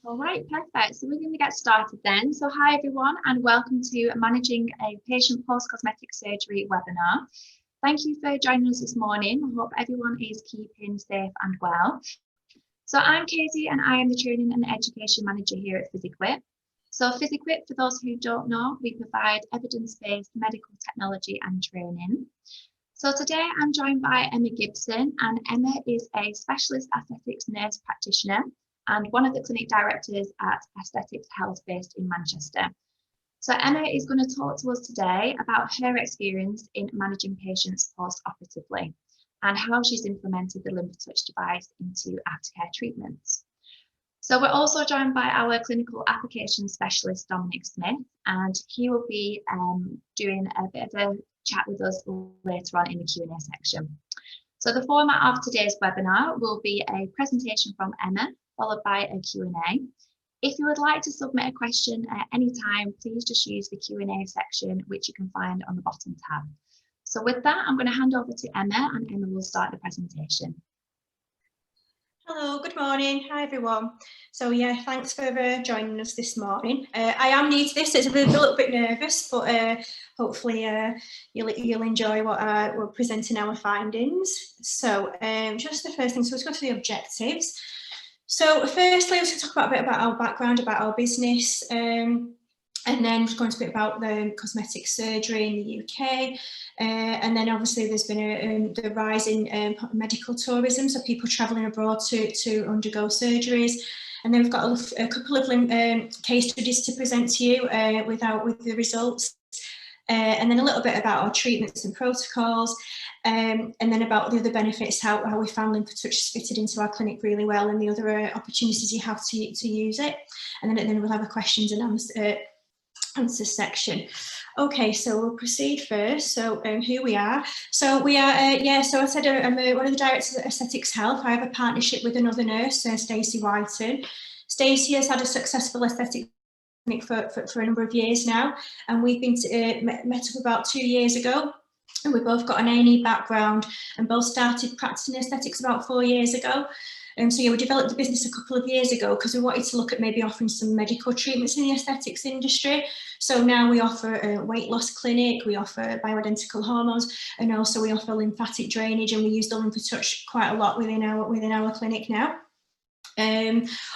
All right, perfect. So we're going to get started then. So hi everyone and welcome to Managing a Patient Post-Cosmetic Surgery webinar. Thank you for joining us this morning. I hope everyone is keeping safe and well. So I'm Katie and I am the Training and Education Manager here at PhysiQuip. So PhysiQuip, for those who don't know, we provide evidence-based medical technology and training. So today I'm joined by Emma Gibson, and Emma is a specialist aesthetics nurse practitioner and one of the clinic directors at Aesthetics Health based in Manchester. So Emma is going to talk to us today about her experience in managing patients post-operatively and how she's implemented the LymphaTouch device into aftercare treatments. So we're also joined by our clinical application specialist, Dominic Smith, and he will be doing a bit of a chat with us later on in the Q&A section. So the format of today's webinar will be a presentation from Emma, followed by a Q&A. If you would like to submit a question at any time, please just use the Q&A section, which you can find on the bottom tab. So with that, I'm going to hand over to Emma, and Emma will start the presentation. Hello, good morning. Hi everyone. So yeah, thanks for joining us this morning. I am new to this, so it's a little bit nervous, but hopefully you'll enjoy what we're presenting our findings. So just the first thing, so let's go to the objectives. So firstly, let's talk about a bit about our background, about our business, and then we're going to speak about the cosmetic surgery in the UK. And then obviously there's been the rise in medical tourism, so people travelling abroad to undergo surgeries. And then we've got a couple of case studies to present to you with the results. And then a little bit about our treatments and protocols, and then about the other benefits, how we found LymphaTouch fitted into our clinic really well, and the other opportunities you have to use it. And then we'll have a questions and answer section. Okay, so we'll proceed first. So who we are. So we are, so I said I'm one of the directors at Aesthetics Health. I have a partnership with another nurse, Stacey Whiten. Stacey has had a successful aesthetic clinic for a number of years now, and we've been met up about 2 years ago, and we've both got an A&E background and both started practicing aesthetics about 4 years ago. So yeah, we developed the business a couple of years ago because we wanted to look at maybe offering some medical treatments in the aesthetics industry. So now we offer a weight loss clinic, we offer bioidentical hormones, and also we offer lymphatic drainage, and we use the LymphaTouch quite a lot within our clinic now.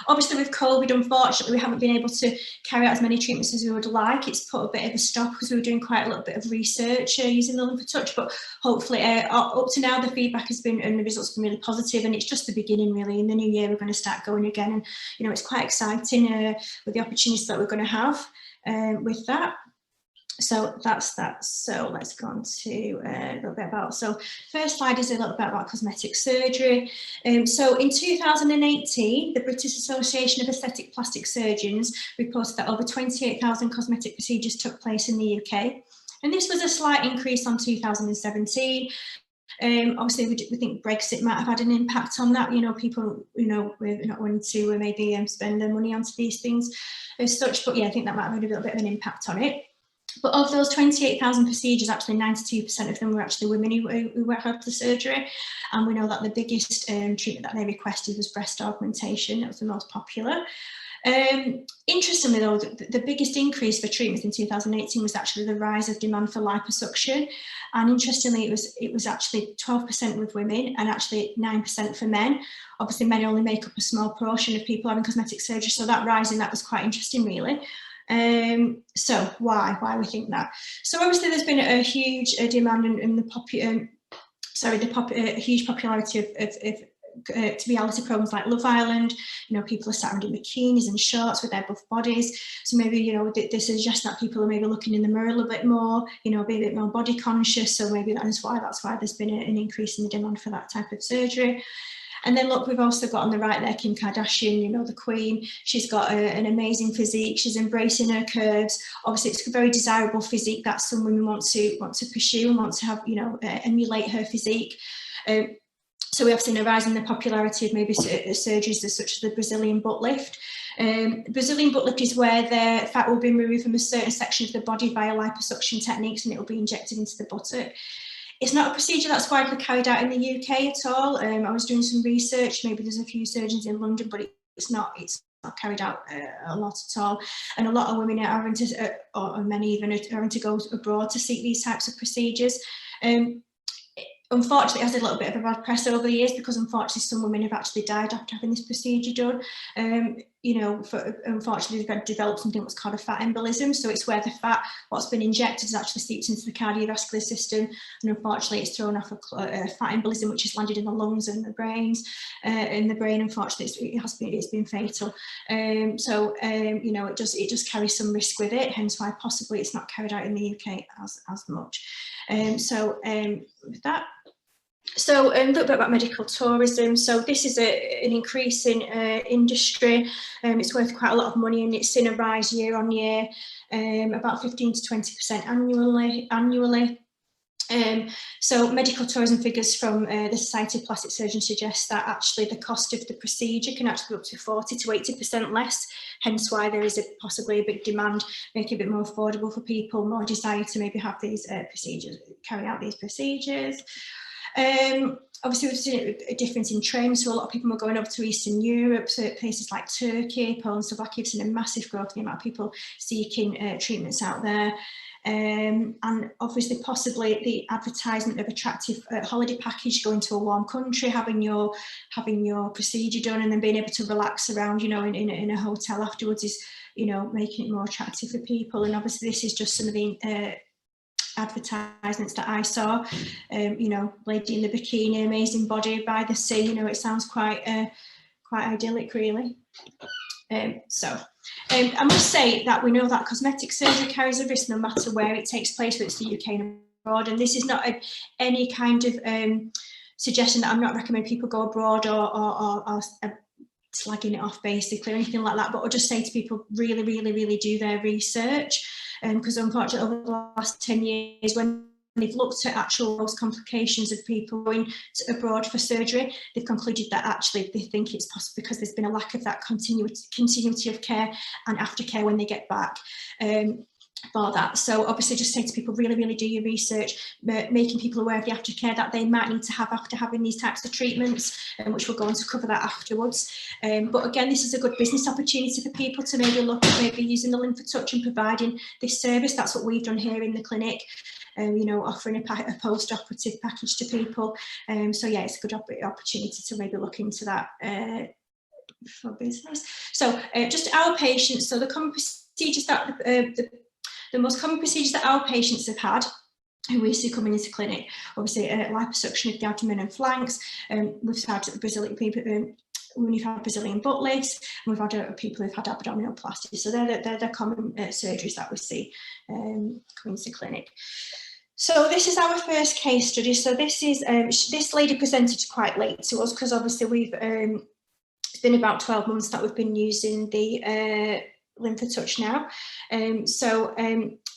Obviously with COVID, unfortunately, we haven't been able to carry out as many treatments as we would like. It's put a bit of a stop because we were doing quite a little bit of research using the LymphaTouch, but hopefully up to now the feedback has been and the results have been really positive, and it's just the beginning really. In the new year we're going to start going again, and you know, it's quite exciting with the opportunities that we're going to have with that. So that's that. So let's go on to a little bit about, so first slide is a little bit about cosmetic surgery. So in 2018, the British Association of Aesthetic Plastic Surgeons reported that over 28,000 cosmetic procedures took place in the UK. And this was a slight increase on 2017. Obviously, we think Brexit might have had an impact on that. You know, people, you know, we're not wanting to maybe spend their money onto these things as such. But yeah, I think that might have had a little bit of an impact on it. But of those 28,000 procedures, actually 92% of them were actually women who had the surgery. And we know that the biggest treatment that they requested was breast augmentation. It was the most popular. Interestingly though, the biggest increase for treatments in 2018 was actually the rise of demand for liposuction. And interestingly, it was actually 12% with women and actually 9% for men. Obviously, men only make up a small portion of people having cosmetic surgery, so that rise in that was quite interesting, really. So why we think that? So obviously there's been a huge demand and huge popularity of reality programs like Love Island. You know, people are starting in bikinis and shorts with their buff bodies. So maybe, you know, they suggest that people are maybe looking in the mirror a little bit more, you know, be a bit more body conscious. So maybe that's why there's been an increase in the demand for that type of surgery. And then look, we've also got on the right there Kim Kardashian, you know, the Queen. She's got an amazing physique. She's embracing her curves. Obviously, it's a very desirable physique that some women want to pursue and want to have, you know, emulate her physique. So we have seen a rise in the popularity of maybe surgeries such as the Brazilian butt lift. Brazilian butt lift is where the fat will be removed from a certain section of the body via liposuction techniques, and it will be injected into the buttock. It's not a procedure that's widely carried out in the UK at all. I was doing some research, maybe there's a few surgeons in London, but it's not not carried out a lot at all, and a lot of women are having to, or many even, are having to go abroad to seek these types of procedures. Unfortunately, it has a little bit of a bad press over the years, because unfortunately some women have actually died after having this procedure done. You know, unfortunately they've developed something that's called a fat embolism. So it's where the fat, what's been injected, has actually seeped into the cardiovascular system, and unfortunately it's thrown off a fat embolism, which has landed in the lungs and the brains. In the brain, unfortunately, it's been fatal. You know, it just carries some risk with it, hence why possibly it's not carried out in the UK as much. With that. So a little bit about medical tourism. So this is an increasing industry. It's worth quite a lot of money, and it's in a rise year on year, about 15 to 20% annually. So medical tourism figures from the Society of Plastic Surgeons suggest that actually the cost of the procedure can actually be up to 40 to 80% less, hence why there is possibly a big demand, make it a bit more affordable for people, more desire to maybe have these procedures, carry out these procedures. Obviously we've seen a difference in trends, so a lot of people are going over to Eastern Europe, so places like Turkey, Poland, Slovakia. We've seen a massive growth in the amount of people seeking treatments out there. And obviously possibly the advertisement of attractive holiday package, going to a warm country, having your procedure done, and then being able to relax around, you know, in a hotel afterwards, is, you know, making it more attractive for people. And obviously this is just some of the advertisements that I saw. You know, lady in the bikini, amazing body by the sea. You know, it sounds quite idyllic, really. I must say that we know that cosmetic surgery carries a risk no matter where it takes place, whether it's the UK and abroad. And this is not any kind of suggestion that I'm not recommending people go abroad or slagging it off basically, or anything like that. But I'll just say to people, really do their research. Because unfortunately over the last 10 years, when they've looked at actual complications of people going abroad for surgery, they've concluded that actually they think it's possible because there's been a lack of that continuity of care and aftercare when they get back. For that. So obviously just say to people, really do your research, making people aware of the aftercare that they might need to have after having these types of treatments, which we'll go on to cover that afterwards. But again, this is a good business opportunity for people to maybe look at maybe using the LymphaTouch and providing this service. That's what we've done here in the clinic, you know, offering a post-operative package to people. So yeah, it's a good opportunity to maybe look into that for business. So just our patients, so the common procedures that the most common procedures that our patients have had, who we see coming into clinic, obviously liposuction of the abdomen and flanks. We've had Brazilian people, we've had Brazilian butt lifts, and we've had people who've had abdominoplasty. So they're the common surgeries that we see coming into clinic. So this is our first case study. So this is this lady presented quite late to us, because obviously we've it's been about 12 months that we've been using the LymphaTouch now.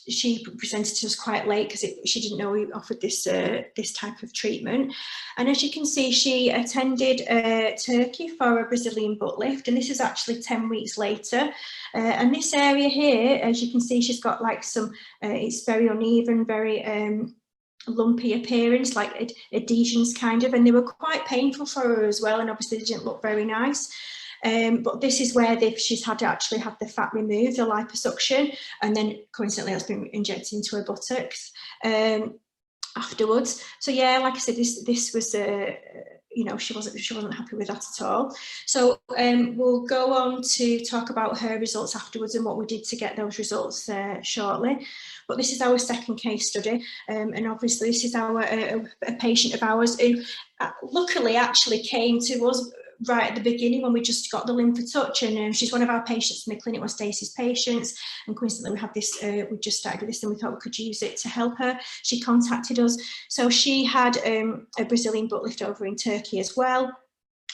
She presented to us quite late because she didn't know we offered this this type of treatment. And as you can see, she attended Turkey for a Brazilian butt lift, and this is actually 10 weeks later. And this area here, as you can see, she's got like some, it's very uneven, very lumpy appearance, like adhesions kind of, and they were quite painful for her as well, and obviously they didn't look very nice. But this is where she's had to actually have the fat removed, the liposuction, and then coincidentally that's been injected into her buttocks afterwards. So yeah, like I said, this was you know, she wasn't happy with that at all. So we'll go on to talk about her results afterwards and what we did to get those results shortly. But this is our second case study, and obviously this is our a patient of ours who luckily actually came to us right at the beginning when we just got the LymphaTouch, and she's one of our patients in the clinic, was Stacey's patients, and coincidentally we had this, we just started with this and we thought we could use it to help her. She contacted us. So she had a Brazilian butt lift over in Turkey as well.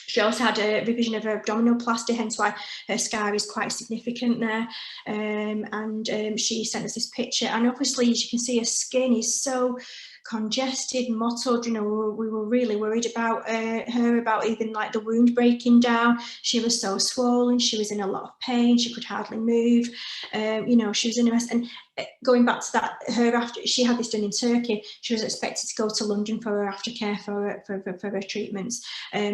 She also had a revision of her abdominoplasty, hence why her scar is quite significant there. And she sent us this picture, and obviously as you can see, her skin is so congested, mottled. You know, we were really worried about her, about even like the wound breaking down. She was so swollen, she was in a lot of pain, she could hardly move. You know, she was in a mess. And going back to that, after she had this done in Turkey, she was expected to go to London for her aftercare for her treatments,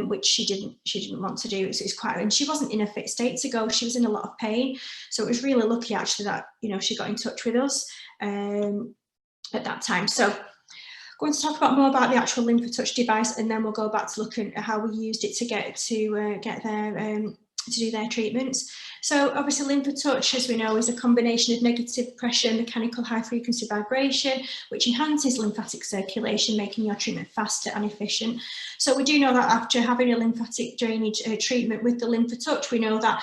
which she didn't want to do. It was quite, and she wasn't in a fit state to go. She was in a lot of pain, so it was really lucky actually that, you know, she got in touch with us at that time. So going to talk more about the actual LymphaTouch device, and then we'll go back to looking at how we used it to get to do their treatments. So obviously LymphaTouch, as we know, is a combination of negative pressure and mechanical high frequency vibration, which enhances lymphatic circulation, making your treatment faster and efficient. So we do know that after having a lymphatic drainage treatment with the LymphaTouch, we know that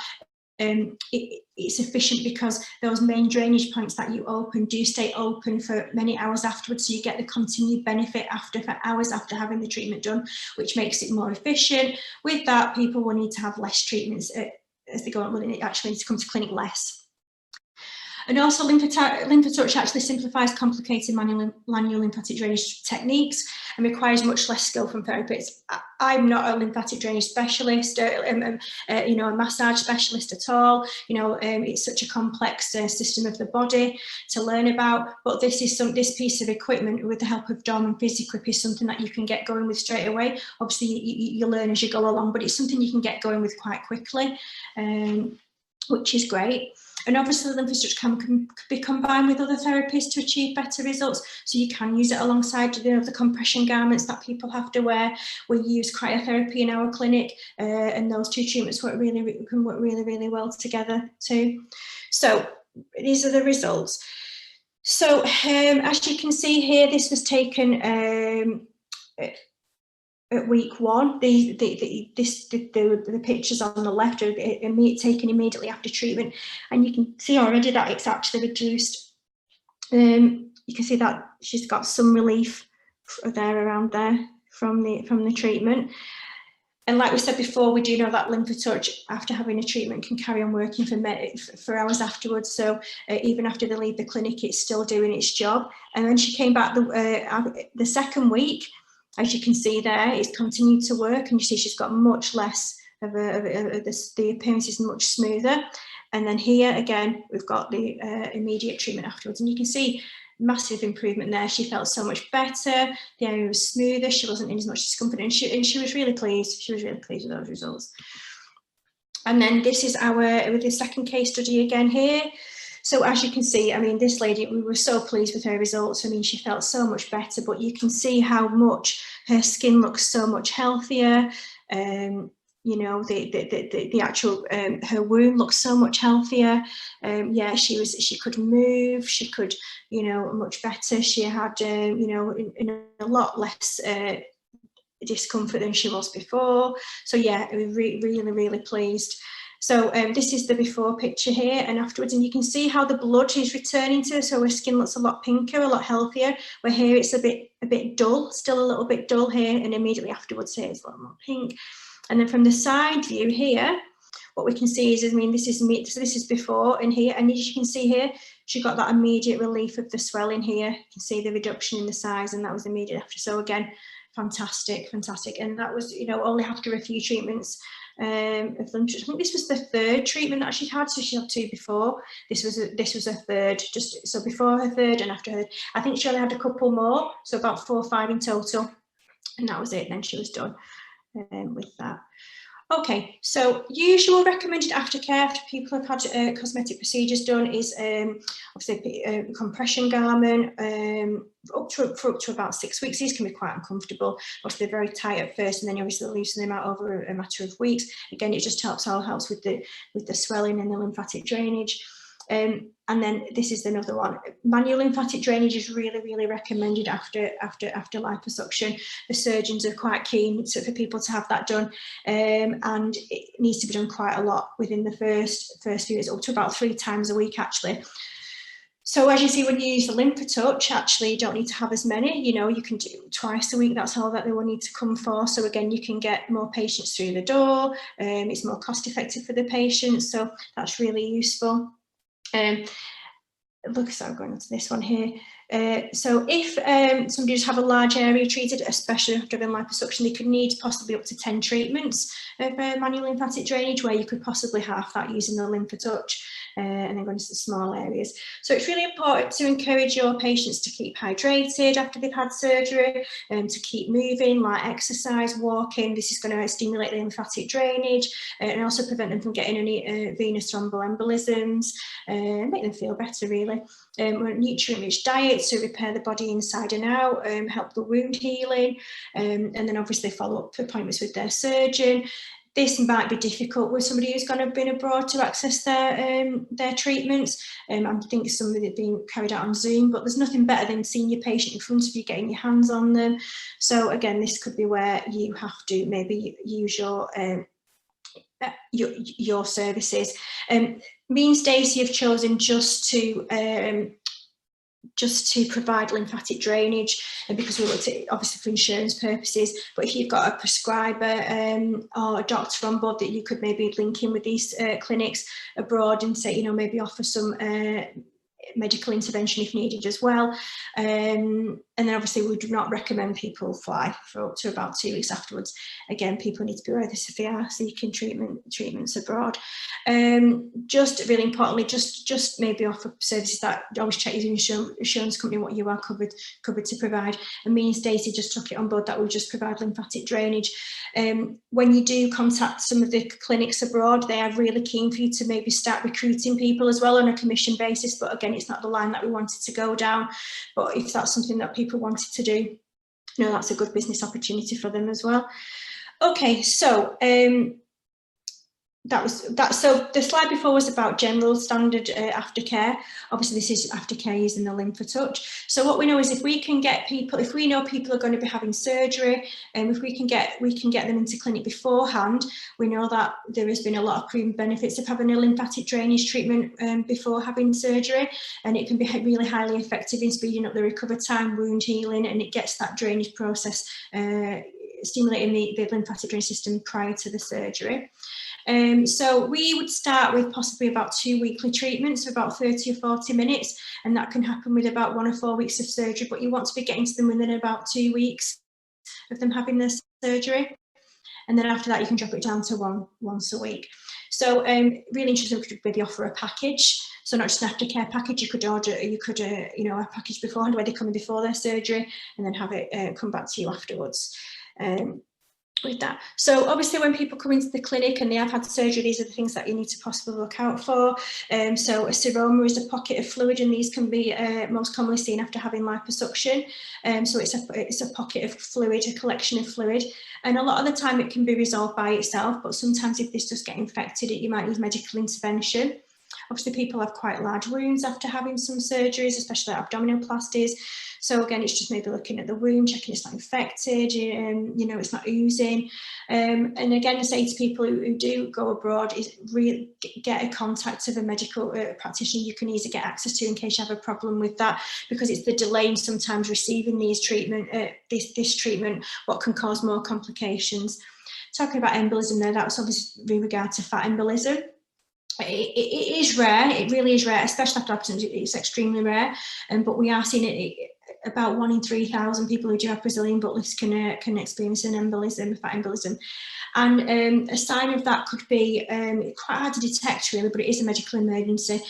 it's efficient because those main drainage points that you open do stay open for many hours afterwards, so you get the continued benefit for hours after having the treatment done, which makes it more efficient. With that, people will need to have less treatments as they go on, it actually needs to come to clinic less. And also LymphaTouch actually simplifies complicated manual lymphatic drainage techniques and requires much less skill from therapists. I'm not a lymphatic drainage specialist, you know, a massage specialist at all. You know, it's such a complex system of the body to learn about, but this piece of equipment, with the help of Dom and PhysiGrip, is something that you can get going with straight away. Obviously, you learn as you go along, but it's something you can get going with quite quickly, which is great. And obviously LymphaTouch can be combined with other therapies to achieve better results. So you can use it alongside the compression garments that people have to wear. We use cryotherapy in our clinic, and those two treatments can work really well together too. So these are the results. So as you can see here, this was taken at week 1. The pictures on the left are taken immediately after treatment, and you can see already that it's actually reduced. You can see that she's got some relief around there from the treatment. And like we said before, we do know that LymphaTouch, after having a treatment, can carry on working for hours afterwards. So even after they leave the clinic, it's still doing its job. And then she came back the second week. As you can see there, it's continued to work, and you see she's got much less of the appearance is much smoother. And then here again, we've got the immediate treatment afterwards, and you can see massive improvement there. She felt so much better. The area was smoother. She wasn't in as much discomfort, and she was really pleased. She was really pleased with those results. And then this is with the second case study again here. So as you can see, I mean, this lady, we were so pleased with her results. I mean, she felt so much better, but you can see how much her skin looks so much healthier. You know, the actual her wound looks so much healthier. Yeah, she could move. She could, you know, much better. She had, you know, in a lot less discomfort than she was before. So yeah, we were really pleased. So this is the before picture here and afterwards, and you can see how the blood is returning to her, so her skin looks a lot pinker, a lot healthier, where here it's a bit dull, still a little bit dull here, and immediately afterwards here it's a lot more pink. And then from the side view here, what we can see is, I mean, this is before and here, and as you can see here, she got that immediate relief of the swelling here. You can see the reduction in the size, and that was immediate after. So again, fantastic. And that was, you know, only after a few treatments of LymphaTouch. I think this was the third treatment that she had, so she had 2 before. This was a third, just so before her third and after her. I think she only had a couple more, so about 4 or 5 in total, and that was it. Then she was done with that. Okay, so usual recommended aftercare after people have had cosmetic procedures done is obviously a compression garment up to about 6 weeks. These can be quite uncomfortable. Obviously, they're very tight at first, and then you obviously loosen them out over a matter of weeks. Again, it just helps with the swelling and the lymphatic drainage. And then this is another one. Manual lymphatic drainage is really recommended after liposuction. The surgeons are quite keen for people to have that done, and it needs to be done quite a lot within the first few years, up to about 3 times a week actually. So as you see, when you use the LymphaTouch, actually you don't need to have as many. You know, you can do twice a week. That's all that they will need to come for. So again, you can get more patients through the door. It's more cost effective for the patients, so that's really useful. So I'm going on to this one here. So if somebody does have a large area treated, especially after having liposuction, they could need possibly up to 10 treatments of manual lymphatic drainage, where you could possibly half that using the LymphaTouch and then going into the small areas. So it's really important to encourage your patients to keep hydrated after they've had surgery, to keep moving, like exercise, walking. This is going to stimulate the lymphatic drainage and also prevent them from getting any venous thromboembolisms, make them feel better, really. Nutrient-rich diet to repair the body inside and out, help the wound healing, and then obviously follow up appointments with their surgeon. This might be difficult with somebody who's going to been abroad to access their treatments. I think some of it being carried out on Zoom, but there's nothing better than seeing your patient in front of you, getting your hands on them. So again, this could be where you have to maybe use your services. Me and Stacey have chosen just to provide lymphatic drainage, and because we looked at it obviously for insurance purposes. But if you've got a prescriber or a doctor on board that you could maybe link in with these clinics abroad and say, you know, maybe offer some medical intervention if needed as well. And then obviously we do not recommend people fly for up to about 2 weeks afterwards. Again, people need to be aware of this if they are seeking treatments abroad. Just really importantly, just maybe offer services that always check your insurance company what you are covered to provide. And me and Stacey just took it on board that we just provide lymphatic drainage. When you do contact some of the clinics abroad, they are really keen for you to maybe start recruiting people as well on a commission basis. But again, it's not the line that we wanted to go down. But if that's something that people wanted to do, you know, that's a good business opportunity for them as well. Okay, so that was that. So the slide before was about general standard aftercare. Obviously, this is aftercare using the LymphaTouch. So what we know is if we know people are going to be having surgery, and if we can get them into clinic beforehand, we know that there has been a lot of proven benefits of having a lymphatic drainage treatment before having surgery, and it can be really highly effective in speeding up the recovery time, wound healing, and it gets that drainage process stimulating the lymphatic drainage system prior to the surgery. So we would start with possibly about 2 weekly treatments for about 30 or 40 minutes, and that can happen with about 1 or 4 weeks of surgery, but you want to be getting to them within about 2 weeks of them having their surgery. And then after that, you can drop it down to once a week. So really interesting, we could maybe offer a package. So not just an aftercare package, you could order, you know, a package beforehand where they come in before their surgery and then have it come back to you afterwards. With that. So obviously when people come into the clinic and they have had surgery, these are the things that you need to possibly look out for. So a seroma is a pocket of fluid, and these can be most commonly seen after having liposuction. So it's a pocket of fluid, a collection of fluid, and a lot of the time it can be resolved by itself, but sometimes if this does get infected, you might need medical intervention. Obviously, people have quite large wounds after having some surgeries, especially abdominoplasties. So again, it's just maybe looking at the wound, checking it's not infected, you know, it's not oozing. And again, I say to people who do go abroad is really get a contact of a medical practitioner you can easily get access to in case you have a problem with that, because it's the delay in sometimes receiving these this treatment what can cause more complications. Talking about embolism there, that's obviously with regard to fat embolism. It is rare, it really is rare, especially after absence, it's extremely rare, but we are seeing it about 1 in 3,000 people who do have Brazilian butt lifts can experience an embolism, fat embolism. And a sign of that could be quite hard to detect really, but it is a medical emergency.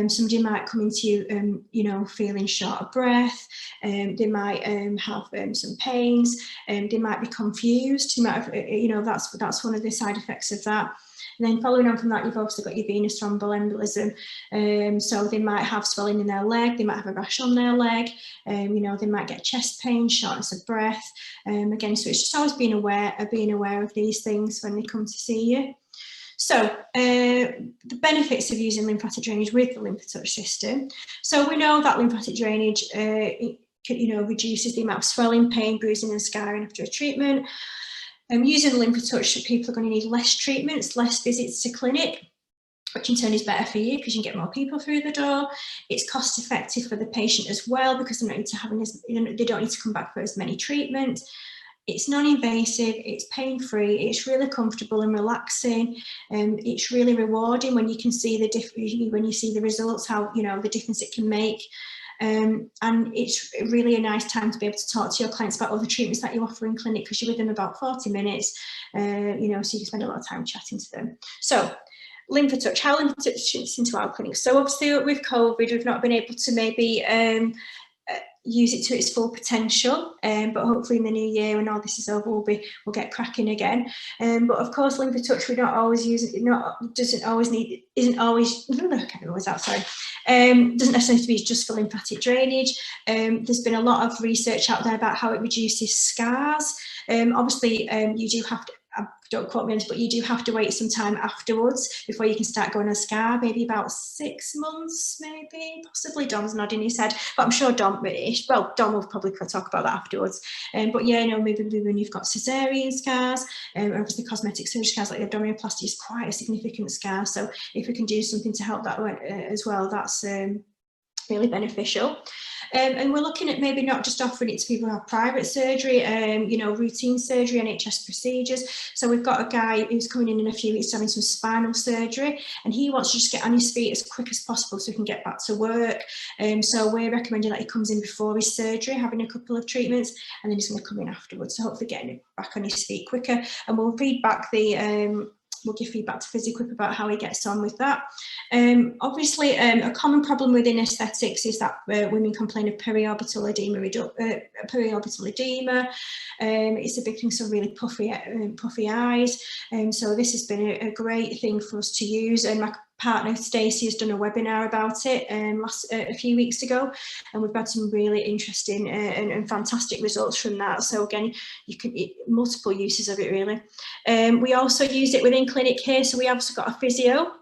Somebody might come into you, you know, feeling short of breath. They might have some pains. They might be confused. You might have, you know, that's one of the side effects of that. And then following on from that, you've also got your venous thromboembolism. So they might have swelling in their leg, they might have a rash on their leg, you know, they might get chest pain, shortness of breath. Again, so it's just always being aware of these things when they come to see you. So the benefits of using lymphatic drainage with the LymphaTouch system. So we know that lymphatic drainage reduces the amount of swelling, pain, bruising and scarring after a treatment. Using LymphaTouch, people are going to need less treatments, less visits to clinic, which in turn is better for you because you can get more people through the door. It's cost effective for the patient as well because they don't need to come back for as many treatments. It's non-invasive, it's pain-free, it's really comfortable and relaxing, and it's really rewarding when you can see when you see the results, how, you know, the difference it can make. And it's really a nice time to be able to talk to your clients about other treatments that you offer in clinic, because you're with them about 40 minutes, you know, so you can spend a lot of time chatting to them. So LymphaTouch, how LymphaTouch fits into our clinic. So obviously with COVID, we've not been able to maybe use it to its full potential, but hopefully in the new year, when all this is over, we'll get cracking again. But of course, LymphaTouch, we don't always use it. Doesn't necessarily have to be just for lymphatic drainage. There's been a lot of research out there about how it reduces scars. Obviously, you do have to, don't quote me on this, but you do have to wait some time afterwards before you can start going on a scar, maybe about 6 months, maybe, possibly. Dom's nodding his head, but I'm sure Dom will probably talk about that afterwards. But yeah, no, maybe when you've got cesarean scars, obviously cosmetic surgery scars like abdominoplasty is quite a significant scar. So if we can do something to help that as well, that's really beneficial. And we're looking at maybe not just offering it to people who have private surgery, you know, routine surgery, NHS procedures. So we've got a guy who's coming in a few weeks having some spinal surgery, and he wants to just get on his feet as quick as possible so he can get back to work. So we're recommending that he comes in before his surgery, having a couple of treatments, and then he's going to come in afterwards. So hopefully getting him back on his feet quicker. And we'll feed back we'll give feedback to PhysiQuip about how he gets on with that. Obviously, a common problem within aesthetics is that women complain of periorbital edema. It's a big thing, so really puffy eyes. So this has been a great thing for us to use. And my partner Stacey has done a webinar about it a few weeks ago, and we've had some really interesting and fantastic results from that. So again, you can multiple uses of it really. We also use it within clinic here, so we have also got a physio,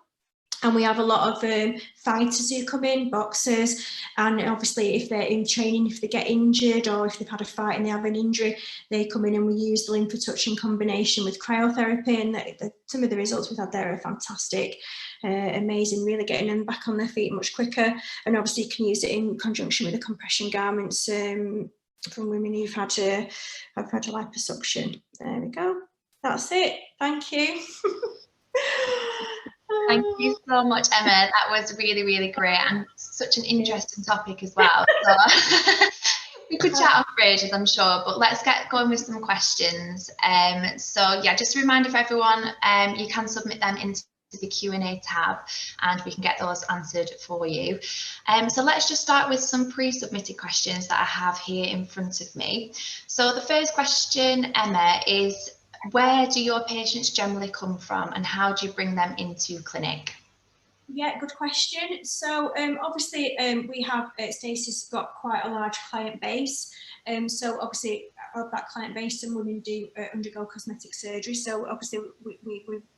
and we have a lot of fighters who come in, boxers, and obviously if they're in training, if they get injured or if they've had a fight and they have an injury, they come in and we use the LymphaTouch in combination with cryotherapy, and some of the results we've had there are fantastic, amazing, really getting them back on their feet much quicker. And obviously you can use it in conjunction with the compression garments from women who've had a liposuction. There we go. That's it. Thank you. Thank you so much, Emma. That was really, really great, and such an interesting topic as well. So we could chat on for ages, I'm sure, but let's get going with some questions. So yeah, just a reminder for everyone, you can submit them into the Q&A tab and we can get those answered for you. So let's just start with some pre-submitted questions that I have here in front of me. So the first question, Emma, is where do your patients generally come from and how do you bring them into clinic? Yeah, good question. So obviously we have, Stacey's got quite a large client base. So obviously of that client base, some women do undergo cosmetic surgery. So obviously we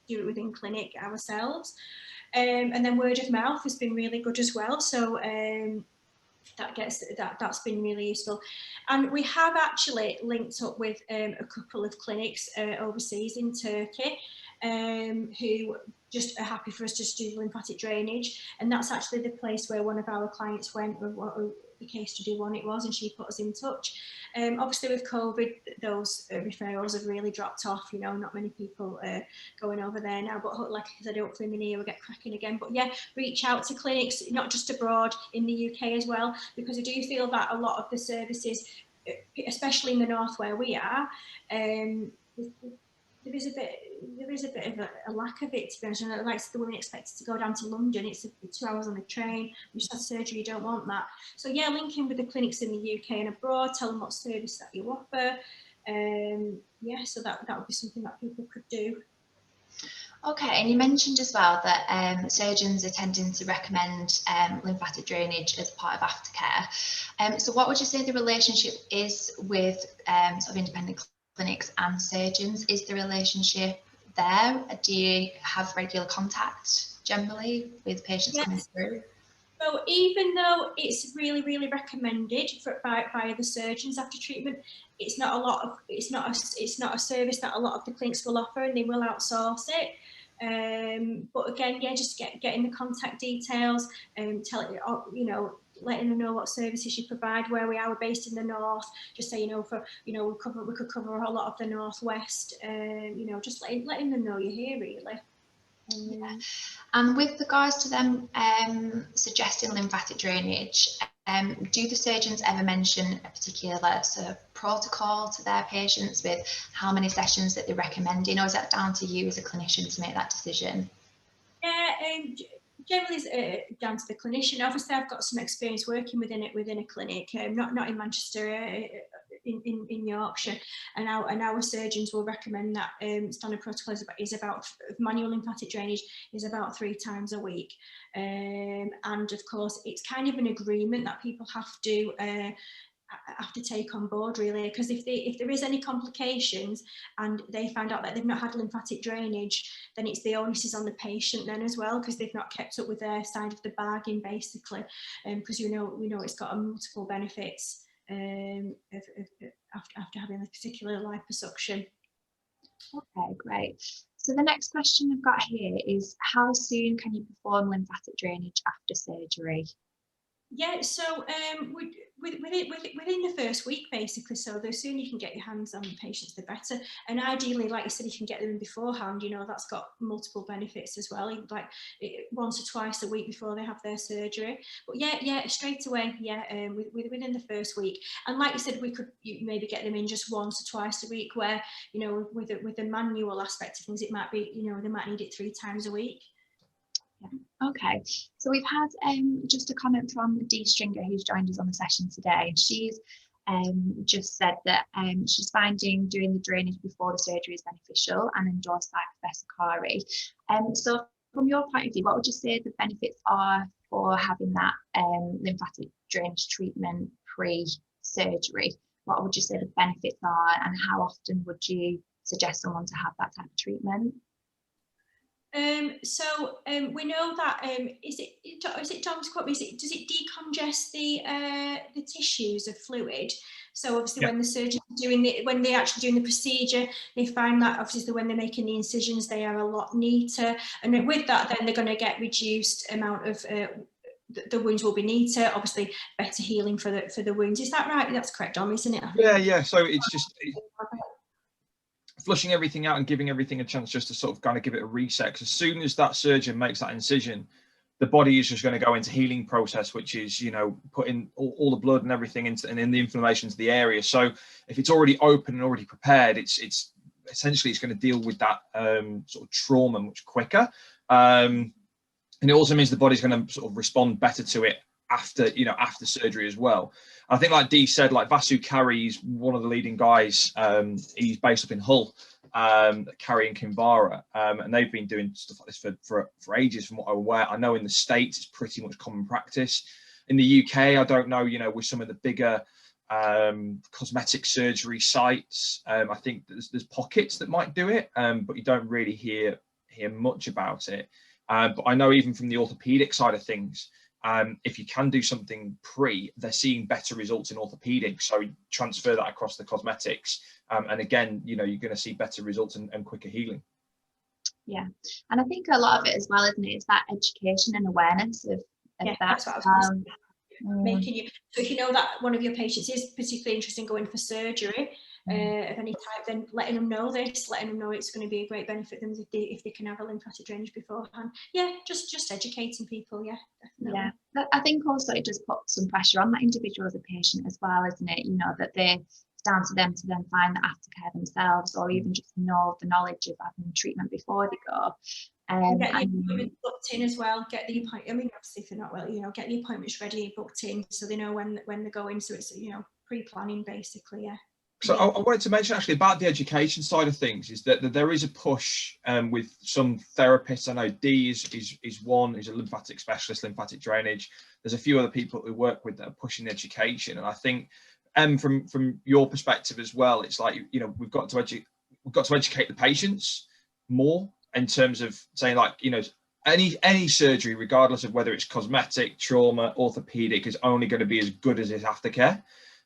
do it within clinic ourselves. And then word of mouth has been really good as well. So that's been really useful, and we have actually linked up with a couple of clinics overseas in Turkey who just are happy for us to do lymphatic drainage, and that's actually the place where one of our clients went, the case study one it was, and she put us in touch. Obviously with COVID, those referrals have really dropped off, you know, not many people going over there now, but like I said, hopefully in the new year we'll get cracking again. But yeah, reach out to clinics, not just abroad, in the UK as well, because I do feel that a lot of the services, especially in the north where we are, there is a bit of a lack of it, to be honest. And like the women expected to go down to London, it's 2 hours on the train, you just had surgery, you don't want that. So yeah, link in with the clinics in the UK and abroad, tell them what service that you offer. Yeah, so that would be something that people could do. Okay, and you mentioned as well that surgeons are tending to recommend lymphatic drainage as part of aftercare. So what would you say the relationship is with sort of independent clinics and surgeons? Is the relationship there? Do you have regular contact generally with patients coming through? So even though it's really, really recommended by the surgeons after treatment, it's not a service that a lot of the clinics will offer, and they will outsource it. But again, yeah, just getting the contact details, letting them know what services you provide, where we are. We're based in the north, just so you know, we could cover a lot of the northwest. Just letting them know you're here, really. Yeah. And with regards to them suggesting lymphatic drainage, do the surgeons ever mention a particular sort of protocol to their patients with how many sessions that they're recommending, or is that down to you as a clinician to make that decision? Yeah, generally it's down to the clinician. Obviously, I've got some experience working within a clinic, not in Manchester, in Yorkshire, and our surgeons will recommend that standard protocol is about manual lymphatic drainage is about 3 times a week, and of course it's kind of an agreement that people have to take on board, really, because if there is any complications and they find out that they've not had lymphatic drainage, then it's the onus is on the patient then as well, because they've not kept up with their side of the bargain, basically, because we know it's got multiple benefits after having a particular liposuction. Okay, great. So the next question I've got here is, how soon can you perform lymphatic drainage after surgery? Yeah, so within the first week, basically. So the sooner you can get your hands on the patients, the better. And ideally, like you said, if you can get them in beforehand, that's got multiple benefits as well. Like once or twice a week before they have their surgery. But yeah, straight away, within the first week. And like you said, we could maybe get them in just once or twice a week. Where with the manual aspect of things, it might be they might need it 3 times a week. Yeah. Okay, so we've had just a comment from Dee Stringer, who's joined us on the session today. She's just said that she's finding doing the drainage before the surgery is beneficial and endorsed by Professor Kari. So from your point of view, what would you say the benefits are for having that lymphatic drainage treatment pre-surgery? What would you say the benefits are, and how often would you suggest someone to have that type of treatment? So we know that is it Tom to quote me, does it decongest the tissues of fluid? So obviously, when the surgeon when they're actually doing the procedure, they find that obviously when they're making the incisions, they are a lot neater, and with that, then they're going to get reduced amount of the wounds will be neater. Obviously, better healing for the wounds. Is that right? That's correct, Dom, isn't it? Yeah. So it's just flushing everything out and giving everything a chance just to sort of kind of give it a reset. Because as soon as that surgeon makes that incision, the body is just going to go into healing process, which is, putting all the blood and everything into and in the inflammation to the area. So if it's already open and already prepared, it's essentially it's going to deal with that sort of trauma much quicker. And it also means the body's going to sort of respond better to it after surgery as well. And I think, like Dee said, like Vasu Kari is one of the leading guys. He's based up in Hull, Kari and Kinvara, and they've been doing stuff like this for ages. From what I'm aware, I know in the States it's pretty much common practice. In the UK, I don't know, with some of the bigger cosmetic surgery sites, I think there's pockets that might do it, but you don't really hear much about it. But I know even from the orthopedic side of things, if you can do something they're seeing better results in orthopedics. So transfer that across the cosmetics, and again, you're going to see better results and quicker healing. Yeah, and I think a lot of it as well, isn't it? It's that education and awareness of that. That's what I was making you. So if you know that one of your patients is particularly interested in going for surgery of any type, then letting them know letting them know it's going to be a great benefit to them if they can have a lymphatic drainage beforehand. Yeah, just educating people. Yeah, definitely. Yeah, I think also it just puts some pressure on that individual as a patient as well, isn't it? That it's down to them to then find the aftercare themselves, or even just know the knowledge of having treatment before they go. Get the appointment booked in as well. Get the appointment. I mean, obviously, if they're not well, get the appointments ready, booked in, so they know when they're going. So it's pre-planning basically. Yeah. So I wanted to mention actually about the education side of things is that there is a push with some therapists. I know Dee is one, who's a lymphatic specialist, lymphatic drainage. There's a few other people we work with that are pushing the education, and I think from your perspective as well, it's like we've got to educate the patients more in terms of saying, like, any surgery, regardless of whether it's cosmetic, trauma, orthopedic, is only going to be as good as its aftercare.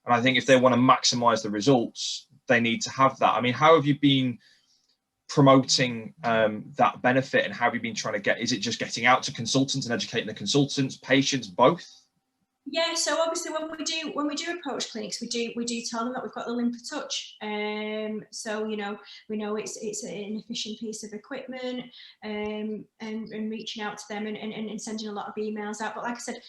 And I think if they want to maximize the results, they need to have that. I mean, how have you been promoting that benefit, and how have you been trying to is it just getting out to consultants and educating the consultants, patients, both? Yeah, so obviously when we do approach clinics, we do tell them that we've got the LymphaTouch. So we know it's an efficient piece of equipment, and reaching out to them and sending a lot of emails out. But like I said,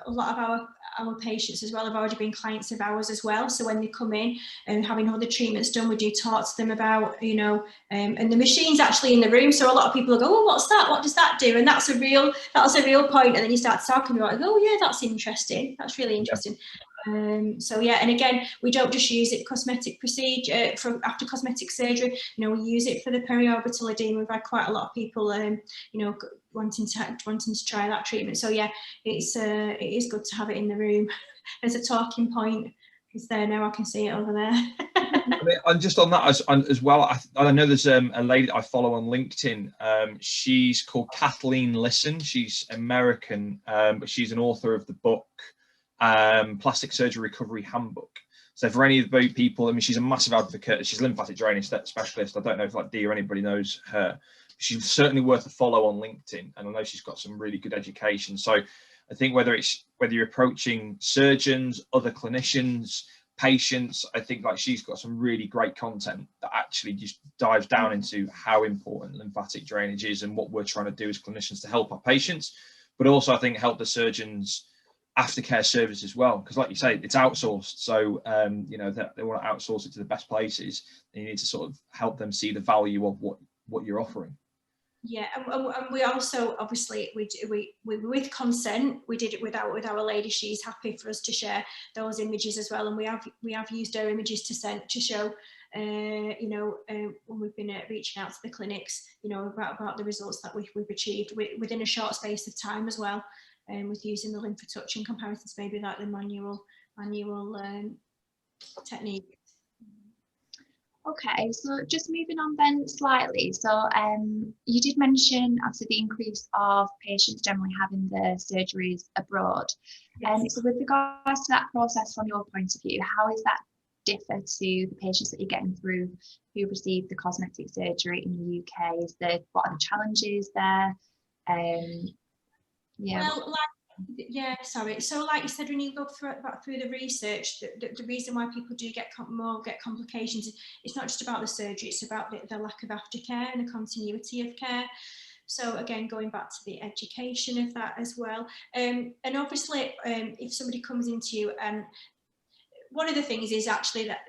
a lot of our patients as well have already been clients of ours as well. So when they come in and having all the treatments done, we do talk to them about, and the machine's actually in the room. So a lot of people go, oh, what's that? What does that do? And that's a real point. And then you start talking about it, oh yeah, that's interesting. That's really interesting. So yeah, and again, we don't just use it cosmetic procedure after cosmetic surgery. We use it for the periorbital edema. We've had quite a lot of people, wanting to try that treatment. So yeah, it is good to have it in the room as a talking point. It's there now. I can see it over there. And just on that as well, I know there's a lady that I follow on LinkedIn. She's called Kathleen Listen. She's American, but she's an author of the book Plastic Surgery Recovery Handbook. So for any of the people, I mean, she's a massive advocate. She's a lymphatic drainage specialist. I don't know if like Dee or anybody knows her. She's certainly worth a follow on LinkedIn, and I know she's got some really good education. So I think whether you're approaching surgeons, other clinicians, patients, I think like she's got some really great content that actually just dives down into how important lymphatic drainage is and what we're trying to do as clinicians to help our patients, but also I think help the surgeons aftercare service as well, because like you say, it's outsourced. So they want to outsource it to the best places, and you need to sort of help them see the value of what you're offering. Yeah, and we also obviously we with consent we did it with our lady. She's happy for us to share those images as well, and we have used her images to show when we've been reaching out to the clinics, about the results that we've achieved within a short space of time as well, with using the LymphaTouch in comparison to maybe like the manual technique. Okay, so just moving on then slightly. So you did mention obviously the increase of patients generally having their surgeries abroad. Yes. So with regards to that process from your point of view, how is that differ to the patients that you're getting through who receive the cosmetic surgery in the UK? What are the challenges there? Yeah. Well, sorry. So like you said, when you go through the research, the reason why people do get complications, it's not just about the surgery, it's about the lack of aftercare and the continuity of care. So again, going back to the education of that as well. And obviously, if somebody comes into you, and one of the things is actually that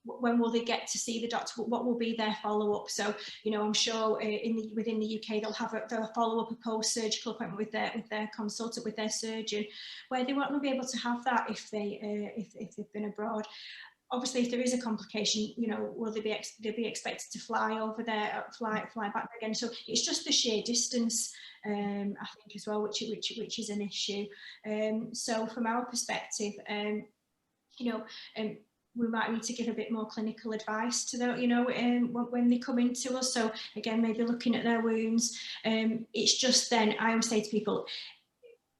when will they get to see the doctor? What will be their follow-up? So, I'm sure within the UK they'll have a follow-up, a post-surgical appointment with their consultant, with their surgeon, where they won't be able to have that if they've been abroad. Obviously, if there is a complication, will they be expected to fly over there, fly back again? So it's just the sheer distance, I think, as well, which is an issue. So from our perspective, we might need to give a bit more clinical advice to them, when they come into us. So again, maybe looking at their wounds. It's just then I always say to people,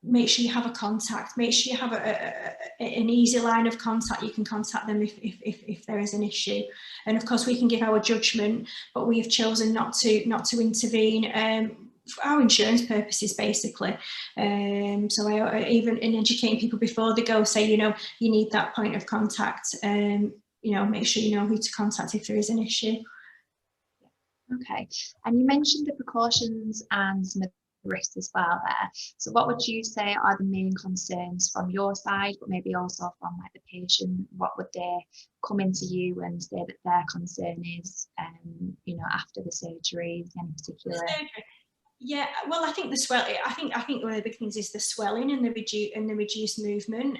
make sure you have a contact, make sure you have an easy line of contact. You can contact them if there is an issue. And of course we can give our judgment, but we have chosen not to intervene, for our insurance purposes, basically. So I even in educating people before they go, say, you need that point of contact, make sure you know who to contact if there is an issue. Okay, and you mentioned the precautions and some of the risks as well there. So what would you say are the main concerns from your side, but maybe also from like the patient? What would they come into you and say that their concern is, after the surgery, any particular? Yeah, well, I think the swell. I think one of the big things is the swelling and the reduced movement.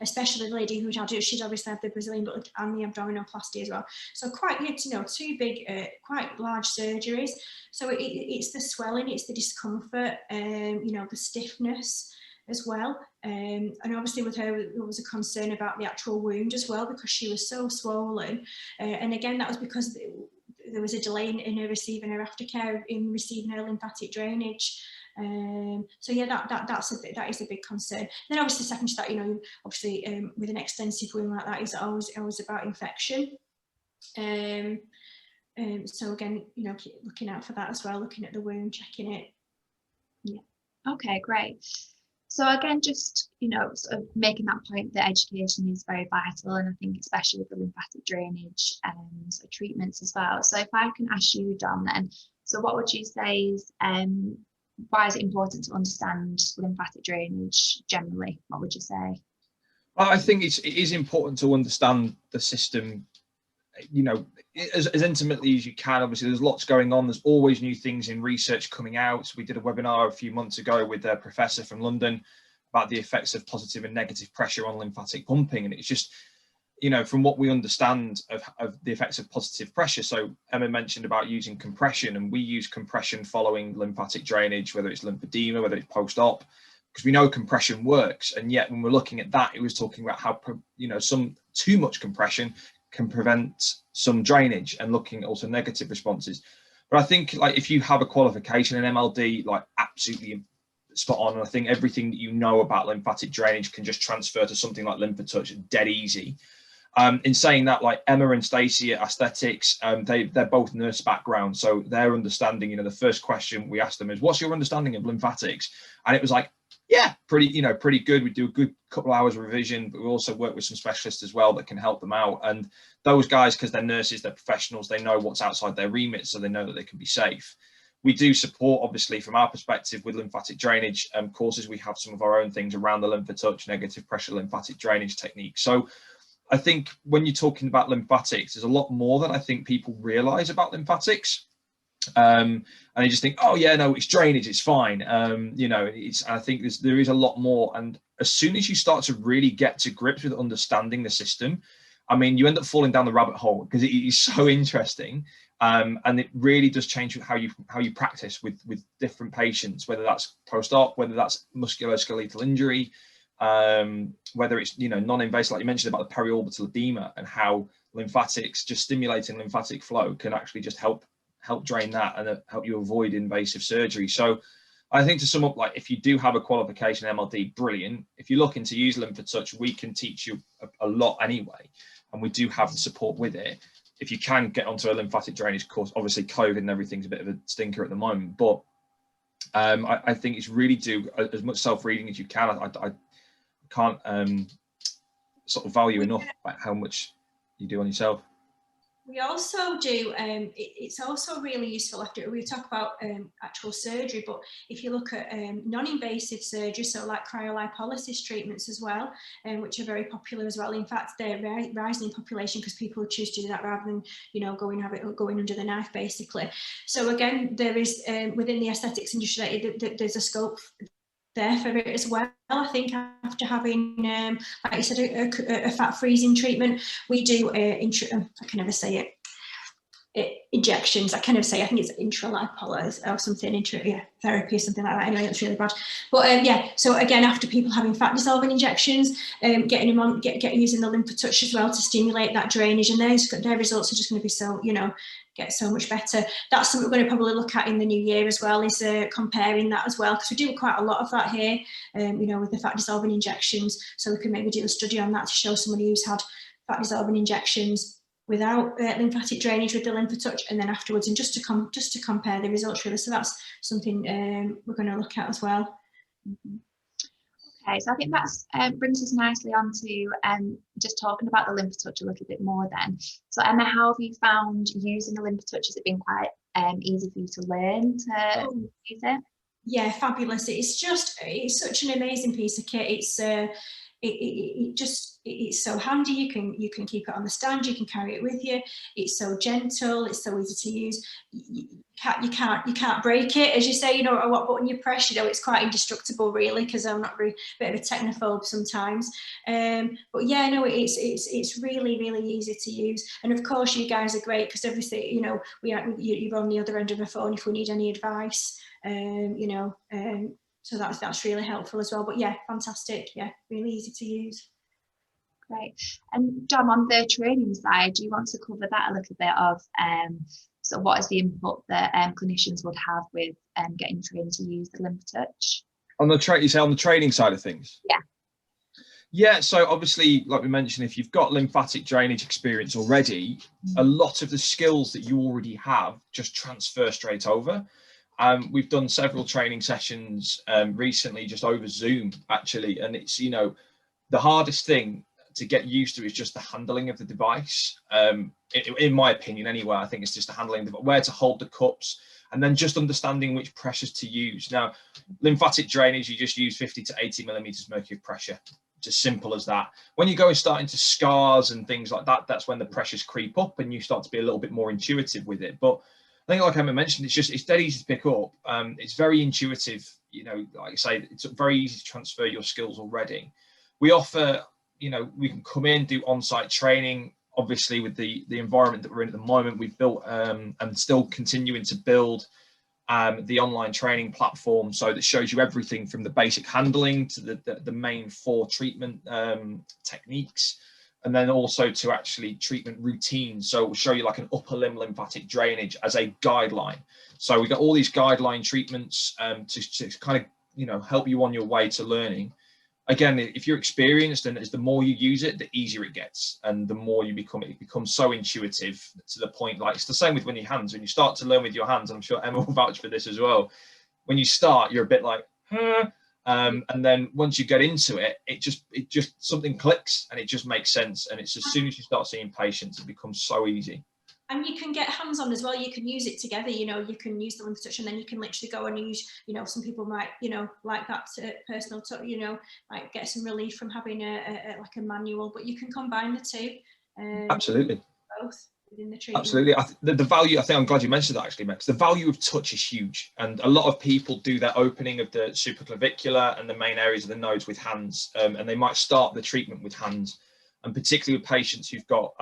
Especially the lady she'd obviously had the Brazilian butt and the abdominoplasty as well. So quite, two big, quite large surgeries. So it's the swelling, it's the discomfort, the stiffness as well. And obviously with her, there was a concern about the actual wound as well, because she was so swollen. And again, that was because there was a delay in her receiving her aftercare, in receiving her lymphatic drainage. So yeah, that is a big concern. Then obviously second to that, obviously with an extensive wound like that, is always about infection. So again, keep looking out for that as well, looking at the wound, checking it. Yeah. Okay, great. So again, just, sort of making that point that education is very vital, and I think especially with the lymphatic drainage sort of treatments as well. So if I can ask you, Dom, then, so what would you say is, why is it important to understand lymphatic drainage generally? What would you say? Well, I think it is important to understand the system, as intimately as you can. Obviously, there's lots going on. There's always new things in research coming out. We did a webinar a few months ago with a professor from London about the effects of positive and negative pressure on lymphatic pumping. And it's just, from what we understand of the effects of positive pressure. So Emma mentioned about using compression, and we use compression following lymphatic drainage, whether it's lymphedema, whether it's post-op, because we know compression works. And yet when we're looking at that, it was talking about how, some too much compression can prevent some drainage, and looking at also negative responses. But I think, like, if you have a qualification in MLD, like, absolutely spot on. And I think everything that you know about lymphatic drainage can just transfer to something like LymphaTouch dead easy. In saying that, like, Emma and Stacey at Aesthetics, they're both nurse background, so their understanding, the first question we asked them is, what's your understanding of lymphatics? And it was like, yeah, pretty good. We do a good couple of hours of revision, but we also work with some specialists as well that can help them out. And those guys, because they're nurses, they're professionals, they know what's outside their remit, so they know that they can be safe. We do support, obviously, from our perspective with lymphatic drainage courses. We have some of our own things around the LymphaTouch negative pressure lymphatic drainage technique. So I think when you're talking about lymphatics, there's a lot more than I think people realize about lymphatics. And they just think, oh yeah, no, it's drainage, it's fine. I think there is a lot more. And as soon as you start to really get to grips with understanding the system, I mean, you end up falling down the rabbit hole, because it is so interesting. And it really does change how you practice with different patients, whether that's post-op, whether that's musculoskeletal injury, whether it's non-invasive, like you mentioned about the periorbital edema, and how lymphatics, just stimulating lymphatic flow, can actually just help drain that and help you avoid invasive surgery. So I think, to sum up, like, if you do have a qualification MLD, brilliant. If you're looking to use LymphaTouch, we can teach you a lot anyway, and we do have the support with it. If you can get onto a lymphatic drainage course, obviously COVID and everything's a bit of a stinker at the moment, but I think it's really do as much self-reading as you can. I can't sort of value enough how much you do on yourself. We also do, it's also really useful after we talk about actual surgery, but if you look at non-invasive surgery, so like cryolipolysis treatments as well, which are very popular as well. In fact, they're rising in population because people choose to do that rather than, going under the knife, basically. So again, there is, within the aesthetics industry, there's a scope there for it as well. I think after having, like you said, a fat freezing treatment, we do I can never say it, injections. I can never say, I think it's intralipolysis or something, therapy or something like that. Anyway, that's really bad. But yeah, so again, after people having fat dissolving injections, getting them on, using the LymphaTouch as well to stimulate that drainage, and their results are just going to be so, get so much better. That's something we're going to probably look at in the new year as well, is comparing that as well, because we do quite a lot of that here, with the fat dissolving injections. So we can maybe do a study on that to show somebody who's had fat dissolving injections without lymphatic drainage with the LymphaTouch, and then afterwards, and just to compare the results, really. So that's something we're going to look at as well. Mm-hmm. Okay, so I think that's brings us nicely on to just talking about the LymphaTouch a little bit more then. So Emma, how have you found using the LymphaTouch? Has it been quite easy for you to learn to use it? Yeah, fabulous. It's such an amazing piece of kit. It's so handy. You can keep it on the stand, you can carry it with you. It's so gentle, it's so easy to use. You can't break it, as you say, what button you press, it's quite indestructible, really, because I'm not really a bit of a technophobe sometimes. But yeah, no, it's really, really easy to use. And of course, you guys are great, because everything, you're on the other end of the phone if we need any advice. So that's really helpful as well. But yeah, fantastic. Yeah, really easy to use. Great. And Dom, on the training side, do you want to cover that a little bit of so what is the input that clinicians would have with getting trained to use the LymphaTouch? You say on the training side of things? Yeah. Yeah, so obviously, like we mentioned, if you've got lymphatic drainage experience already, a lot of the skills that you already have just transfer straight over. We've done several training sessions recently, just over Zoom actually, and it's, you know, the hardest thing to get used to is just the handling of the device. In my opinion anyway, I think it's just the handling, where to hold the cups, and then just understanding which pressures to use. Now, lymphatic drainage, you just use 50 to 80 millimeters mercury of pressure. It's as simple as that. When you go and start into scars and things like that, that's when the pressures creep up and you start to be a little bit more intuitive with it. But I think, like Emma mentioned, it's dead easy to pick up. It's very intuitive. You know, like I say, it's very easy to transfer your skills already. We offer, you know, we can come in, do on-site training. Obviously, with the environment that we're in at the moment, we've built and still continuing to build the online training platform, so that shows you everything from the basic handling to the main 4 treatment techniques, and then also to actually treatment routines. So we'll show you like an upper limb lymphatic drainage as a guideline. So we've got all these guideline treatments to kind of, you know, help you on your way to learning. Again, if you're experienced, and the more you use it, the easier it gets, and the more you become, it becomes so intuitive to the point, like it's the same with when your hands, when you start to learn with your hands, I'm sure Emma will vouch for this as well. When you start, you're a bit like, and then once you get into it, it just something clicks and it just makes sense. And it's as soon as you start seeing patients, it becomes so easy. And you can get hands-on as well. You can use it together. You know, you can use the LymphaTouch, and then you can literally go and use, you know, some people might, you know, like that personal touch, you know, might get some relief from having like a manual, but you can combine the two. Absolutely. Both within the treatment. Absolutely. The value, I think I'm glad you mentioned that actually, Max. The value of touch is huge. And a lot of people do their opening of the supraclavicular and the main areas of the nodes with hands. And they might start the treatment with hands. And particularly with patients who've got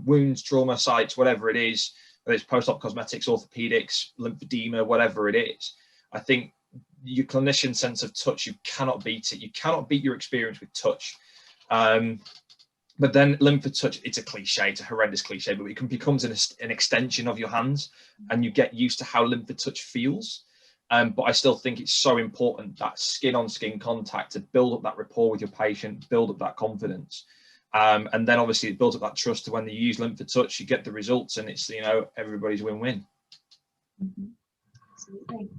wounds, trauma sites, whatever it is, whether it's post-op cosmetics, orthopedics, lymphedema, whatever it is, I think your clinician sense of touch, you cannot beat it. You cannot beat your experience with touch. But then LymphaTouch, it's a cliche, it's a horrendous cliche, but it becomes an extension of your hands, and you get used to how LymphaTouch feels. But I still think it's so important, that skin-on-skin contact, to build up that rapport with your patient, build up that confidence. And then obviously it builds up that trust to when you use LymphaTouch, you get the results, and it's, you know, everybody's win-win. Absolutely.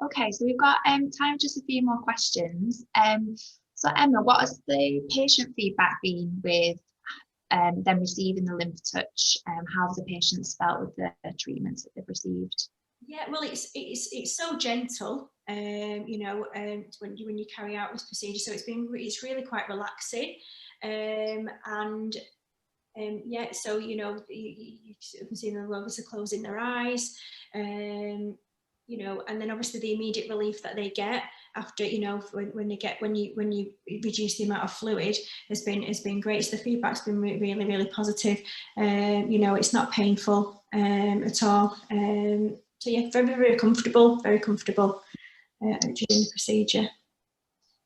Okay, so we've got time for just a few more questions. So Emma, what has the patient feedback been with them receiving the LymphaTouch? How have the patients felt with the treatments that they've received? Yeah, well, it's so gentle, you know, when you carry out this procedure. So it's really quite relaxing, and yeah. So you know, you can see them obviously closing their eyes, you know, and then obviously the immediate relief that they get after, you know, when you reduce the amount of fluid has been great. So the feedback's been really positive. You know, it's not painful at all. So yeah, very comfortable during the procedure.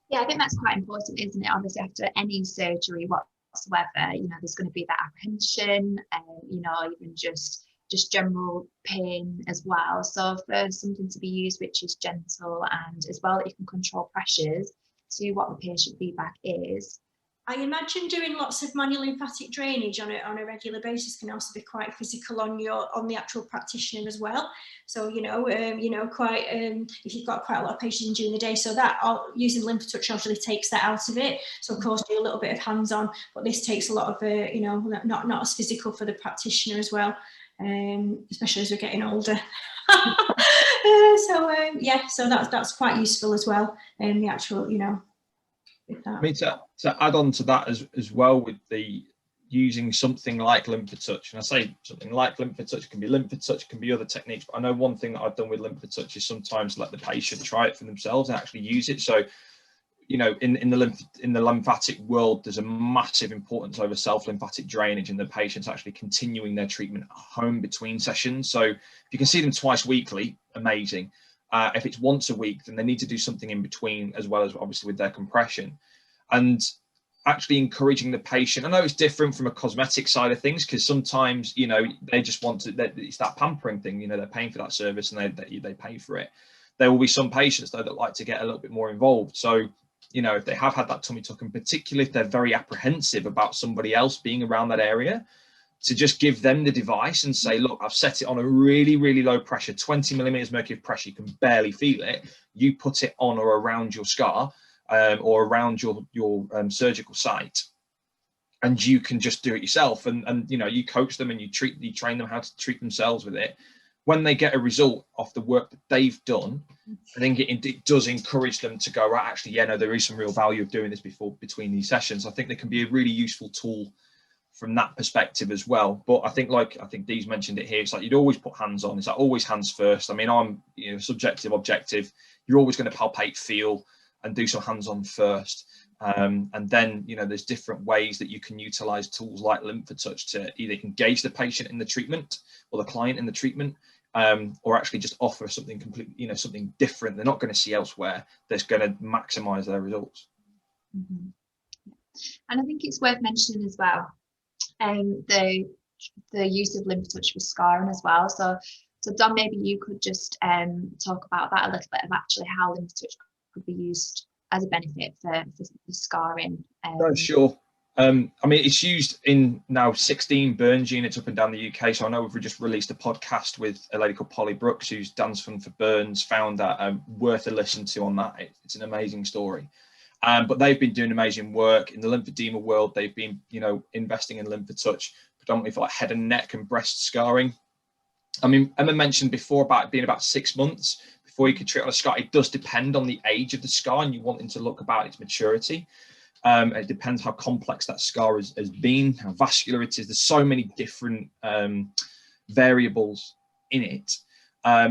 Yeah, I think that's quite important, isn't it? Obviously, after any surgery whatsoever, you know, there's going to be that apprehension, you know, even just general pain as well. So for something to be used which is gentle, and as well that you can control pressures to what the patient feedback is. I imagine doing lots of manual lymphatic drainage on a regular basis can also be quite physical on the actual practitioner as well. So you know, quite if you've got quite a lot of patients during the day, so that using LymphaTouch actually takes that out of it. So of course, do a little bit of hands-on, but this takes a lot of you know, not as physical for the practitioner as well, especially as we're getting older. So yeah, so that's quite useful as well. The actual, you know. I mean, to add on to that as well, with the using something like LymphaTouch, and I say something like LymphaTouch, it can be LymphaTouch, it can be other techniques, but I know one thing that I've done with LymphaTouch is sometimes let the patient try it for themselves and actually use it. So, you know, in the lymphatic world, there's a massive importance over self-lymphatic drainage and the patients actually continuing their treatment at home between sessions. So if you can see them twice weekly, amazing. If it's once a week, then they need to do something in between, as well as obviously with their compression, and actually encouraging the patient. I know it's different from a cosmetic side of things, because sometimes, you know, they just want to, it's that pampering thing, you know, they're paying for that service and they pay for it. There will be some patients though that like to get a little bit more involved. So, you know, if they have had that tummy tuck, and particularly if they're very apprehensive about somebody else being around that area, to just give them the device and say, look, I've set it on a really, really low pressure, 20 millimeters mercury of pressure, you can barely feel it. You put it on or around your scar or around your surgical site, and you can just do it yourself. And you know, you coach them and you train them how to treat themselves with it. When they get a result of the work that they've done, I think it does encourage them to go, right, actually, yeah, no, there is some real value of doing this between these sessions. I think they can be a really useful tool from that perspective as well. But I think Dee's mentioned it here, it's like you'd always put hands on. It's like always hands first. I mean, I'm, you know, subjective, objective. You're always going to palpate, feel, and do some hands on first. And then, you know, there's different ways that you can utilize tools like LymphaTouch to either engage the patient in the treatment or the client in the treatment, or actually just offer something completely, you know, something different they're not going to see elsewhere that's going to maximize their results. And I think it's worth mentioning as well, the use of LymphaTouch for scarring as well. So Dom, maybe you could just talk about that a little bit, of actually how LymphaTouch could be used as a benefit for scarring. No, sure. I mean, it's used in now 16 burns units up and down the UK. So I know we've just released a podcast with a lady called Polly Brooks, who's Dance Fund for Burns, found that worth a listen to on that. It's an amazing story. But they've been doing amazing work in the lymphedema world. They've been, you know, investing in LymphaTouch predominantly for like head and neck and breast scarring. I mean, Emma mentioned before about it being about 6 months before you could treat on a scar. It does depend on the age of the scar, and you want it to look about its maturity. It depends how complex that scar has been, how vascular it is. There's so many different variables in it.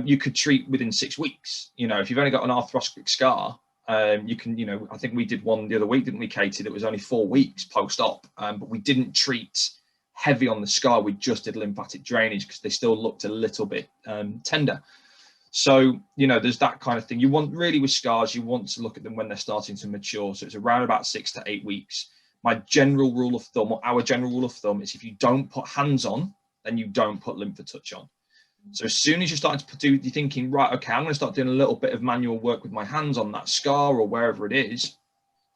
You could treat within 6 weeks. You know, if you've only got an arthroscopic scar, you can, you know, I think we did one the other week, didn't we, Katie? That was only 4 weeks post-op, but we didn't treat heavy on the scar. We just did lymphatic drainage because they still looked a little bit tender. So, you know, there's that kind of thing. You want, really with scars, you want to look at them when they're starting to mature. So it's around about 6 to 8 weeks. My general rule of thumb, or our general rule of thumb, is if you don't put hands on, then you don't put LymphaTouch on. So as soon as you're starting to do, you're thinking, right, okay, I'm going to start doing a little bit of manual work with my hands on that scar or wherever it is,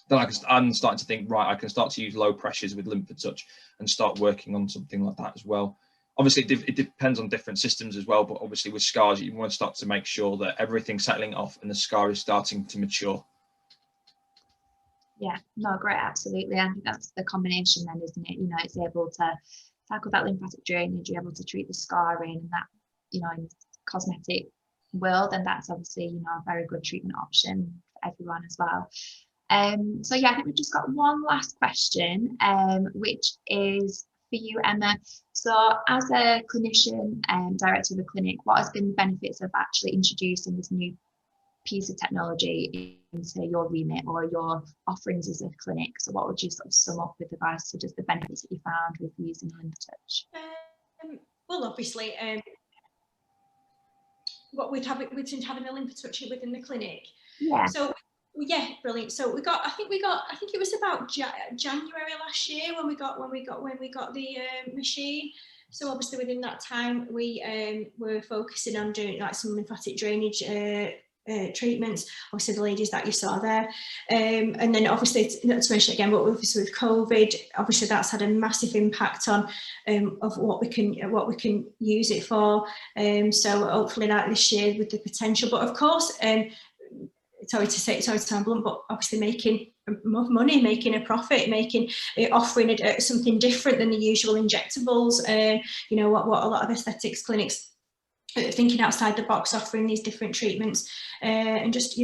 then I'm starting to think, right, I can start to use low pressures with LymphaTouch and start working on something like that as well. Obviously, it depends on different systems as well, but obviously with scars, you want to start to make sure that everything's settling off and the scar is starting to mature. Yeah, no, great, absolutely. I think that's the combination then, isn't it? You know, it's able to tackle that lymphatic drainage, you're able to treat the scarring, and that, you know, in the cosmetic world, and that's obviously, you know, a very good treatment option for everyone as well. So yeah, I think we've just got one last question, which is for you, Emma. So as a clinician and director of a clinic, what has been the benefits of actually introducing this new piece of technology into your remit or your offerings as a clinic? So what would you sort of sum up with regards to just the benefits that you found with using LymphaTouch? Well, obviously, what we'd having the LymphaTouch within the clinic. Yeah. So yeah, brilliant. So I think it was about January last year when we got the machine. So obviously within that time we were focusing on doing like some lymphatic drainage treatments, obviously the ladies that you saw there, and then obviously, not to mention again, but obviously with COVID, obviously that's had a massive impact on of what we can use it for. So hopefully that this year with the potential, but of course, sorry to sound blunt, but obviously making money, making a profit, offering something different than the usual injectables. You know what a lot of aesthetics clinics thinking outside the box, offering these different treatments, and just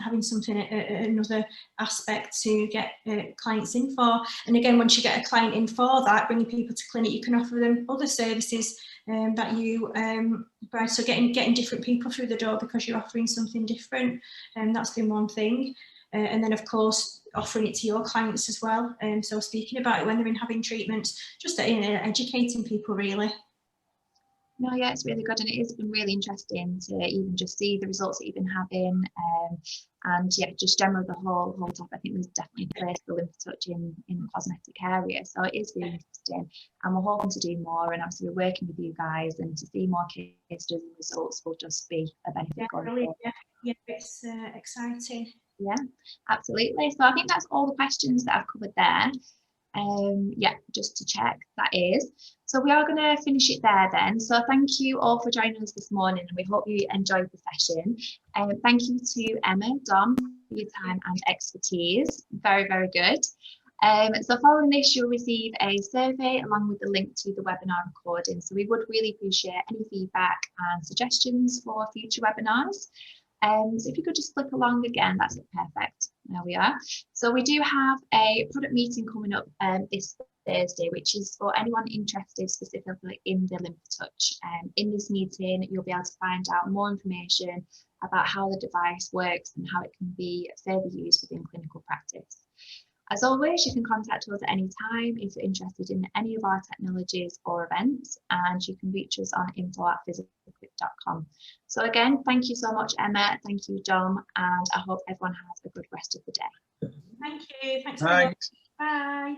having something, another aspect to get clients in for. And again, once you get a client in for that, bringing people to clinic, you can offer them other services that you provide. So getting different people through the door because you're offering something different, and that's been one thing. And then of course offering it to your clients as well. So speaking about it when they're in having treatments, just educating people really. No, yeah, it's really good, and it has been really interesting to even just see the results that you've been having, and yeah, just generally the whole top. I think there's definitely a place for LymphaTouch in the cosmetic area, so it is really interesting, and we're hoping to do more. And obviously, we're working with you guys, and to see more case studies and results will just be a benefit. Yeah, it's exciting. Yeah, absolutely. So I think that's all the questions that I've covered there. Yeah, just to check, that is. So we are going to finish it there then. So thank you all for joining us this morning, and we hope you enjoyed the session. Thank you to Emma, Dom, for your time and expertise. Very, very good. So following this, you'll receive a survey along with the link to the webinar recording. So we would really appreciate any feedback and suggestions for future webinars. So if you could just click along again, that's it, perfect. There we are. So we do have a product meeting coming up this Thursday, which is for anyone interested specifically in the LymphaTouch. In this meeting, you'll be able to find out more information about how the device works and how it can be further used within clinical practice. As always, you can contact us at any time if you're interested in any of our technologies or events, and you can reach us on info@physicalquick.com. So again, thank you so much, Emma. Thank you, Dom, and I hope everyone has a good rest of the day. Thank you. Thanks Bye. very much. Bye.